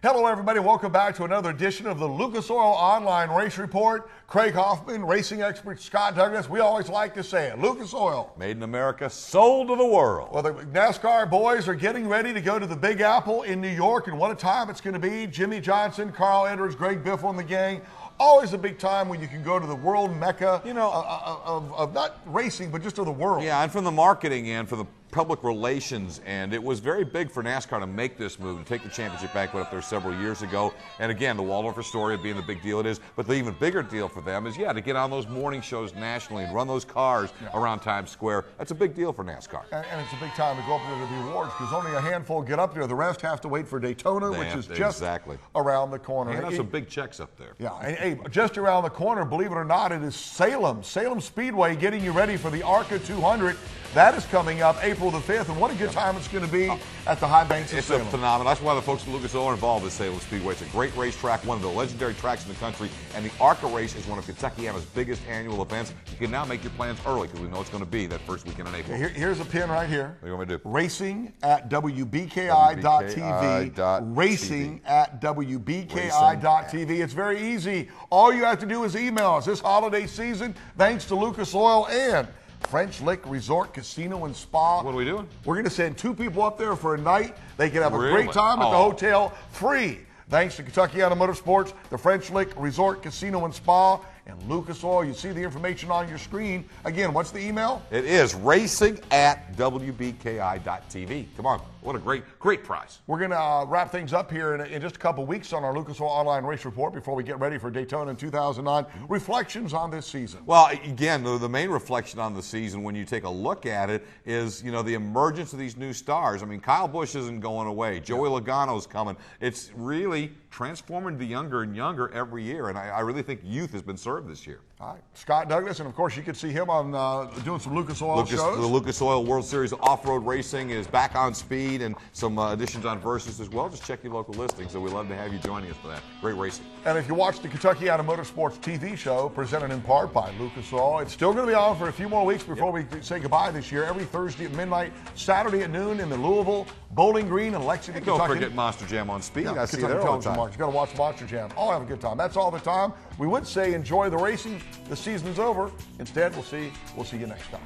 Hello, everybody. Welcome back to another edition of the Lucas Oil Online Race Report. Craig Hoffman, racing expert Scott Douglas. We always like to say it, Lucas Oil. Made in America, sold to the world. Well, the NASCAR boys are getting ready to go to the Big Apple in New York, and what a time it's going to be. Jimmy Johnson, Carl Edwards, Greg Biffle, and the gang. Always a big time when you can go to the world mecca of not racing, but just of the world. Yeah, and from the marketing end, for the public relations end, it was very big for NASCAR to make this move, to take the championship banquet up there several years ago. And again, the Waldorf Astoria being the big deal it is. But the even bigger deal for them is, to get on those morning shows nationally and run those cars around Times Square. That's a big deal for NASCAR. And it's a big time to go up there to the awards because only a handful get up there. The rest have to wait for Daytona, which is just around the corner. And there's some big checks up there. Yeah, and hey, just around the corner, believe it or not, it is Salem Speedway getting you ready for the ARCA 200. That is coming up April the 5th, and what a good time it's going to be at the High Banks of Salem. It's a phenomenal. That's why the folks at Lucas Oil are involved with Salem Speedway. It's a great racetrack, one of the legendary tracks in the country, and the ARCA race is one of Kentuckiana's biggest annual events. You can now make your plans early because we know it's going to be that first weekend in April. Here's a pin right here. What do you want me to do? Racing at WBKI.TV. Racing at WBKI.TV. It's very easy. All you have to do is email us this holiday season, thanks to Lucas Oil and French Lick Resort Casino and Spa. What are we doing? We're going to send 2 people up there for a night. They can have a great time at the hotel, free. Thanks to Kentuckiana Motorsports, the French Lick Resort Casino and Spa, and Lucas Oil. You see the information on your screen. Again, what's the email? It is racing at WBKI.TV. Come on. What a great prize. We're going to wrap things up here in just a couple weeks on our Lucas Oil Online Race Report before we get ready for Daytona in 2009. Reflections on this season. Well, again, the main reflection on the season when you take a look at it is, the emergence of these new stars. I mean, Kyle Busch isn't going away. Joey Logano's coming. It's really transforming the younger and younger every year, and I really think youth has been served this year. All right. Scott Douglas, and of course you can see him on doing some Lucas Oil shows. The Lucas Oil World Series Off-Road Racing is back on speed, and some additions on Versus as well. Just check your local listings, so we'd love to have you joining us for that. Great racing. And if you watch the Kentuckiana Motorsports TV show, presented in part by Lucas Oil, it's still going to be on for a few more weeks before we say goodbye this year. Every Thursday at midnight, Saturday at noon in the Louisville, Bowling Green, and Lexington, Kentucky. Kentucky. Don't forget Monster Jam on speed. I see Kentucky there all the time. You got to watch Monster Jam. All have a good time. That's all the time. We would say enjoy the racing. The season's over. Instead, we'll see you next time.